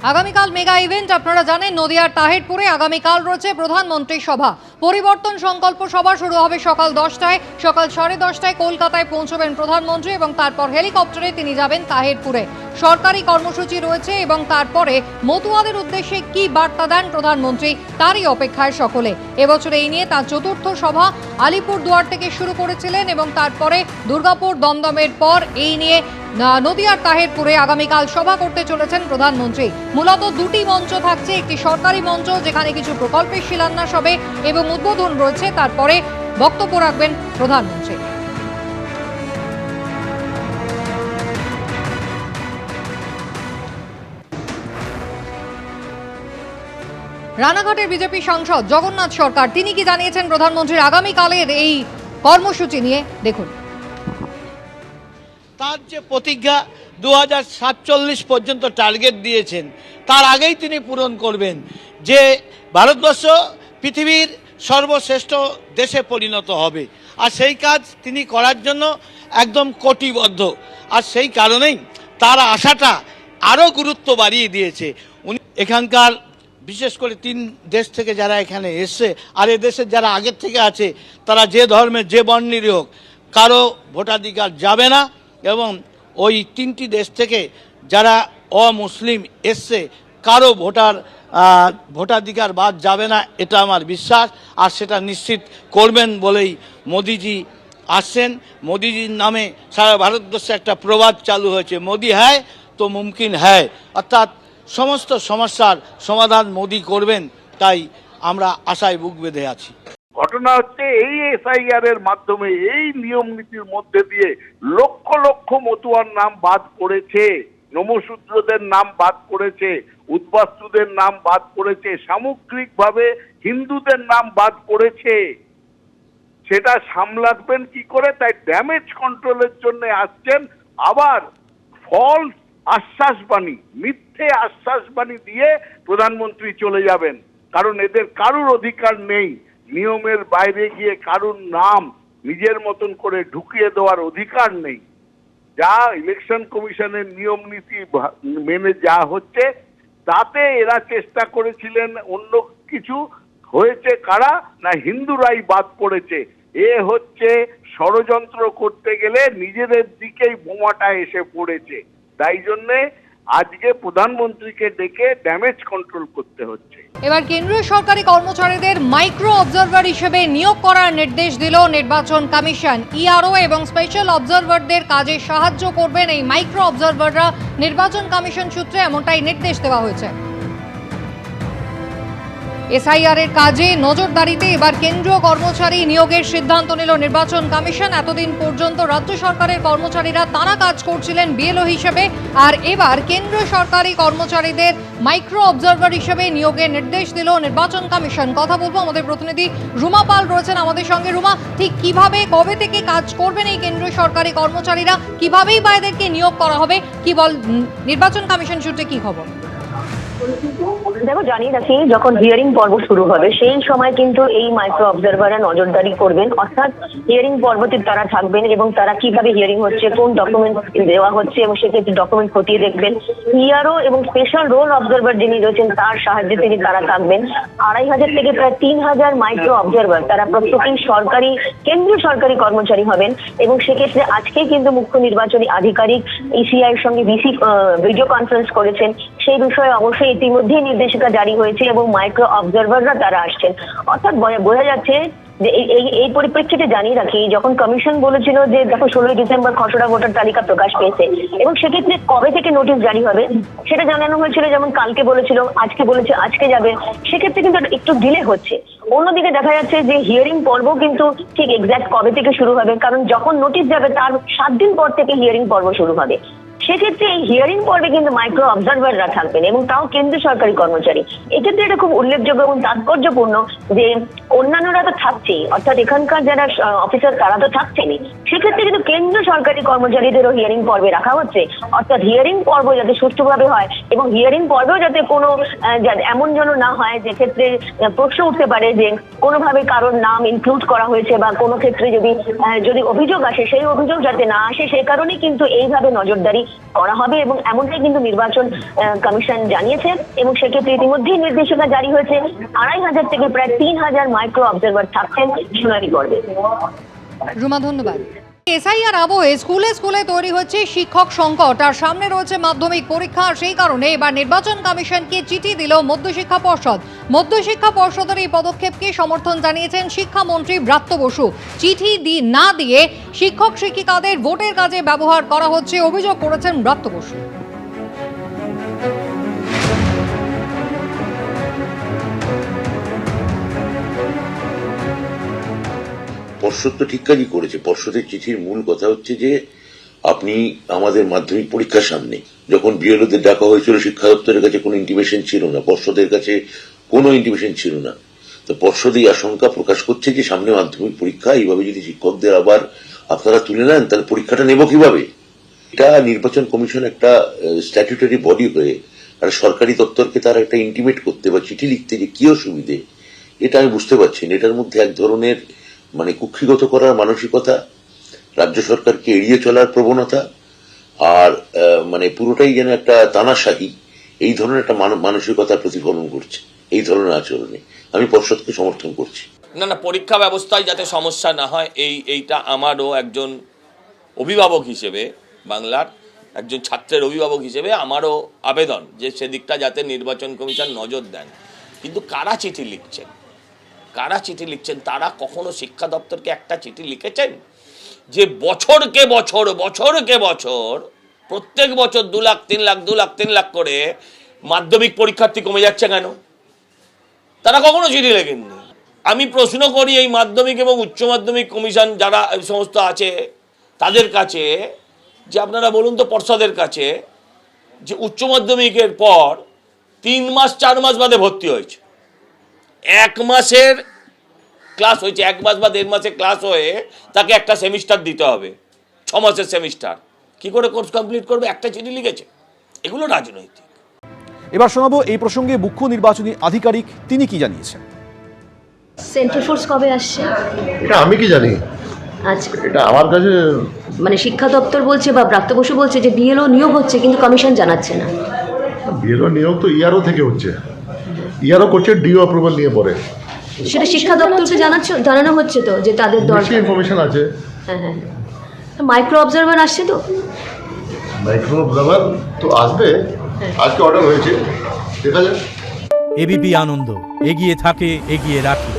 আগামীকাল mega event আপনারা জানেন নদিয়ার তাহেরপুরে আগামীকাল রয়েছে প্রধানমন্ত্রী সভা। পরিবর্তন সংকল্প সভা শুরু হবে সকাল 10টায়। সকাল 10:30টায় কলকাতায় পৌঁছবেন প্রধানমন্ত্রী এবং তারপর হেলিকপ্টারে তিনি যাবেন তাহেরপুরে। সরকারি কর্মসূচি রয়েছে এবং তারপরে মতুয়াদের উদ্দেশ্যে কি বার্তা দেন প্রধানমন্ত্রী তারই অপেক্ষায় সকলে। এবছর এই নিয়ে তার চতুর্থ সভা আলিপুরদুয়ার থেকে শুরু করেছিলেন এবং তারপরে দুর্গাপুর দমদমের পর এই নিয়ে নদিয়ার তাহেরপুরে আগামীকাল সভা করতে চলেছেন প্রধানমন্ত্রী। মূলত দুটি মঞ্চ থাকছে, একটি সরকারি মঞ্চ যেখানে কিছু প্রকল্পের শিলান্যাস হবে এবং উদ্বোধন রয়েছে, তারপরে বক্তব্য রাখবেন প্রধানমন্ত্রী। রানাঘাটের বিজেপি সাংসদ জগন্নাথ সরকার তিনি কি জানিয়েছেন প্রধানমন্ত্রীর আগামীকালের এই কর্মসূচি নিয়ে দেখুন। তার যে প্রতিজ্ঞা 2047 পর্যন্ত টার্গেট দিয়েছেন তার আগেই তিনি পূরণ করবেন, যে ভারতবর্ষ পৃথিবীর সর্বশ্রেষ্ঠ দেশে পরিণত হবে। আর সেই কাজ তিনি করার জন্য একদম কটিবদ্ধ। আর সেই কারণেই তার আশাটা আরও গুরুত্ব বাড়িয়ে দিয়েছে। উনি এখানকার বিশেষ করে 3 দেশ থেকে যারা এখানে এসছে আর এদেশের যারা আগের থেকে আছে তারা যে ধর্মের যে বর্ণেরই হোক কারো ভোটাধিকার যাবে না, এবং ওই 3টি দেশ থেকে যারা অমুসলিম এসছে কারো ভোটাধিকার বাদ যাবে না, এটা আমার বিশ্বাস। আর সেটা নিশ্চিত করবেন বলেই মোদিজি আসছেন। মোদিজির নামে সারা ভারতবর্ষে একটা প্রবাদ চালু হয়েছে, মোদি হ্যায় তো মুমকিন হ্যায়, অর্থাৎ সমস্ত সমস্যার সমাধান মোদি করবেন। তাই আমরা আশায় বুক বেঁধে আছি। ঘটনা হচ্ছে এই এসআইআর এর মাধ্যমে এই নিয়ম নীতির মধ্যে দিয়ে লক্ষ লক্ষ মতুয়ার নাম বাদ পড়েছে, নমশূদ্রদের নাম বাদ পড়েছে, উদ্বাস্তুদের নাম বাদ পড়েছে, সামগ্রিকভাবে হিন্দুদের নাম বাদ পড়েছে। সেটা সামলাবেন কি করে? তাই ড্যামেজ কন্ট্রোলের জন্য আসছেন। আবার ফলস আশ্বাসবাণী, মিথ্যে আশ্বাসবাণী দিয়ে প্রধানমন্ত্রী চলে যাবেন, কারণ এদের কারুর অধিকার নেই নিয়মের বাইরে গিয়ে কারুর নাম নিজের মতন করে ঢুকিয়ে দেওয়ার অধিকার নেই। যা ইলেকশন কমিশনের নিয়ম নীতি মেনে যা হচ্ছে তাতে এরা চেষ্টা করেছিলেন অন্য কিছু, হয়েছে কারা না হিন্দুরাই বাদ পড়েছে। এ হচ্ছে ষড়যন্ত্র করতে গেলে নিজেদের দিকেই বোমাটা এসে পড়েছে। তাই জন্যে আজকে প্রধানমন্ত্রীকে ডেকে ড্যামেজ কন্ট্রোল করতে হচ্ছে। এবার কেন্দ্রীয় সরকারি কর্মচারীদের মাইক্রো অবজারভার হিসেবে নিয়োগ করার নির্দেশ দিল নির্বাচন কমিশন। ইআরও এবং স্পেশাল অবজারভারদের কাজে সাহায্য করবেন এই মাইক্রো অবজারভাররা। নির্বাচন কমিশন সূত্রে এমনটাই নির্দেশ দেওয়া হয়েছে। এসআইআর এর কাজে নজরদারিতে এবার কেন্দ্রীয় কর্মচারী নিয়োগের সিদ্ধান্ত নিল নির্বাচন কমিশন। এতদিন পর্যন্ত রাজ্য সরকারের কর্মচারীরা তারা কাজ করছিলেন বিএলও হিসেবে, আর এবার কেন্দ্রীয় সরকারি কর্মচারীদের মাইক্রো অবজারভার হিসেবে নিয়োগের নির্দেশ দিল নির্বাচন কমিশন। কথা বলবো, আমাদের প্রতিনিধি রুমা পাল রয়েছেন আমাদের সঙ্গে। রুমা, ঠিক কিভাবে কবে থেকে কাজ করবেন এই কেন্দ্রীয় সরকারি কর্মচারীরা, কিভাবেই বা এদেরকে নিয়োগ করা হবে, কি বল নির্বাচন কমিশন সূত্রে কি খবর? দেখো, জানিয়ে রাখি যখন হিয়ারিং পর্ব শুরু হবে সেই সময় কিন্তু এই মাইক্রো অবজারভাররা নজরদারি করবেন, অর্থাৎ হিয়ারিং পর্বতে তারা থাকবেন এবং তারা কিভাবে হিয়ারিং হচ্ছে, কোন ডকুমেন্ট দেওয়া হচ্ছে এবং সেক্ষেত্রে ডকুমেন্ট খতিয়ে দেখবেন। ইআরও এবং স্পেশাল রোল অবজারভার যিনি রয়েছেন তার সাহায্যে তারা থাকবেন। 2500 থেকে প্রায় 3000 মাইক্রো অবজারভার তারা প্রত্যেকেই কেন্দ্রীয় সরকারি কর্মচারী হবেন এবং সেক্ষেত্রে আজকেই কিন্তু মুখ্য নির্বাচনী আধিকারিক ইসিআই এর সঙ্গে ভিডিও কনফারেন্স করেছেন। সেই বিষয়ে অবশ্যই ইতিমধ্যেই নির্দেশিকা জারি হয়েছে এবং মাইক্রো অবজারভাররা তারা আসছেন। অর্থাৎ বোঝা যাচ্ছে যে এই পরিপ্রেক্ষিতে জানিয়ে রাখি, যখন কমিশন বলেছিল যে দেখো 16 ডিসেম্বর খসড়া ভোটার তালিকা প্রকাশ পেয়েছে এবং সেক্ষেত্রে কবে থেকে নোটিশ জারি হবে সেটা জানানো হয়েছিল, যেমন কালকে বলেছিল, আজকে বলেছে আজকে যাবে, সেক্ষেত্রে কিন্তু একটু ডিলে হচ্ছে। অন্যদিকে দেখা যাচ্ছে যে হিয়ারিং পর্ব কিন্তু ঠিক এক্সাক্ট কবে থেকে শুরু হবে, কারণ যখন নোটিশ যাবে তার 7 দিন পর থেকে হিয়ারিং পর্ব শুরু হবে। সেক্ষেত্রে এই হিয়ারিং পর্বে কিন্তু মাইক্রো অবজারভাররা থাকবেন এবং তাও কেন্দ্রীয় সরকারি কর্মচারী। এক্ষেত্রে এটা খুব উল্লেখযোগ্য এবং তাৎপর্যপূর্ণ যে অন্যান্যরা তো থাকছেই, অর্থাৎ এখানকার যারা অফিসার তারা তো থাকছেনই, সেক্ষেত্রে কিন্তু কেন্দ্রীয় সরকারি কর্মচারীদেরও হিয়ারিং পর্বে রাখা হচ্ছে। অর্থাৎ হিয়ারিং পর্ব যাতে সুষ্ঠুভাবে হয় এবং হিয়ারিং পর্বেও যাতে কোনো এমন যেন না হয় যে ক্ষেত্রে প্রশ্ন উঠতে পারে যে কোনোভাবে কারোর নাম ইনক্লুড করা হয়েছে বা কোনো ক্ষেত্রে যদি অভিযোগ আসে সেই অভিযোগ যাতে না আসে, সেই কারণে কিন্তু এইভাবে নজরদারি করা হবে এবং এমনটাই কিন্তু নির্বাচন কমিশন জানিয়েছে। এবং সেক্ষেত্রে ইতিমধ্যেই নির্দেশিকা জারি হয়েছে, 2500 থেকে প্রায় 3000 মাইক্রো অবজারভার থাকছেন শুনানি পর্বে। রুমা, ধন্যবাদ। এসআইআর আবহে স্কুলে স্কুলে তৈরি হচ্ছে শিক্ষক সংকট, আর সামনে রয়েছে মাধ্যমিক পরীক্ষা। সেই কারণে এবার নির্বাচন কমিশনকে চিঠি দিল মধ্যশিক্ষা পর্ষদ। মধ্যশিক্ষা পর্ষদের এই পদক্ষেপকে সমর্থন জানিয়েছেন শিক্ষামন্ত্রী ব্রাত্য বসু। চিঠি না দিয়ে শিক্ষক শিক্ষিকাদের ভোটের কাজে ব্যবহার করা হচ্ছে অভিযোগ করেছেন ব্রাত্য বসু। পর্ষদ তো ঠিক কাজই করেছে। পর্ষদের চিঠির মূল কথা হচ্ছে যে আপনি আমাদের মাধ্যমিক পরীক্ষার সামনে যখন বিএলওদের ডাকা হয়েছিল, শিক্ষা দপ্তরের কাছে কোনো ইন্টিমেশন ছিল না, পর্ষদের কাছে কোনো ইন্টিমেশন ছিল না। তো পর্ষদ এই আশঙ্কা প্রকাশ করছে যে সামনে মাধ্যমিক পরীক্ষা, এইভাবে যদি শিক্ষকদের আবার আপনারা তুলে নেন তাহলে পরীক্ষাটা নেব কিভাবে। এটা নির্বাচন কমিশন একটা স্ট্যাটিউটারি বডি হয়ে আর সরকারি দপ্তরকে তারা একটা ইন্টিমেট করতে বা চিঠি লিখতে যে কি অসুবিধে, এটা আমি বুঝতে পারছি না। এটার মধ্যে এক ধরনের কুক্ষিগত করার মানসিকতা, রাজ্য সরকারকে এড়িয়ে চলার প্রবণতা, আর পুরোটাই যেন একটা তানাশাহি, এই ধরনের একটা মানসিকতা প্রতিফলন করছে এই ধরনের আচরণে। আমি পর্ষদকে সমর্থন করছি। না, পরীক্ষা ব্যবস্থায় যাতে সমস্যা না হয় এইটা আমারও একজন অভিভাবক হিসেবে, বাংলার একজন ছাত্রের অভিভাবক হিসেবে আমারও আবেদন যে সেদিকটা যাতে নির্বাচন কমিশন নজর দেন। কিন্তু কারা চিঠি লিখছেন তারা কখনো শিক্ষা দপ্তরকে একটা চিঠি লিখেছেন যে বছরকে বছর প্রত্যেক বছর 2 লাখ 3 লাখ করে মাধ্যমিক পরীক্ষার্থী কমে যাচ্ছে কেন? তারা কখনো চিঠি লেখেননি। আমি প্রশ্ন করি এই মাধ্যমিক এবং উচ্চ মাধ্যমিক কমিশন যারা সমস্ত আছে তাদের কাছে যে আপনারা বলুন তো পর্ষদের কাছে যে উচ্চ মাধ্যমিকের পর 3 মাস 4 মাস বাদে ভর্তি হয়েছে, 1 মাসের ক্লাস হয়েছে, 1 মাস বা 1.5 মাসে ক্লাস হয়ে তাকে একটা সেমিস্টার দিতে হবে, 6 মাসের সেমিস্টার, কি করে কোর্স কমপ্লিট করবে? একটা চিঠি লিখেছে। এগুলো রাজনৈতিক। এবার শোনাবো এই প্রসঙ্গে মুখ্য নির্বাচনী আধিকারিক তিনি কি জানিয়েছেন। সেন্ট্রাল ফোর্স কবে আসছে এটা আমি কি জানি? আচ্ছা, এটা আমার কাছে শিক্ষা দপ্তর বলছে বা ব্রাত্য বসু বলছে যে বিএলও নিয়োগ হচ্ছে কিন্তু কমিশন জানাচ্ছে না। বিএলও নিয়োগ তো ইআরও থেকে হচ্ছে, ইআরও করছে ডিও অ্যাপ্রুভাল নিয়ে পরে। সেটা শিক্ষা দপ্তরকে জানানো হচ্ছে তো যে তাদের দরকার ইনফরমেশন আছে। হ্যাঁ, মাইক্রো অবজারভার আসছে তো? মাইক্রো অবজারভার তো আসবে, আজকে অর্ডার হয়েছে, দেখা যাক। এবিপি আনন্দ, এগিয়ে থাকে, এগিয়ে রাখে।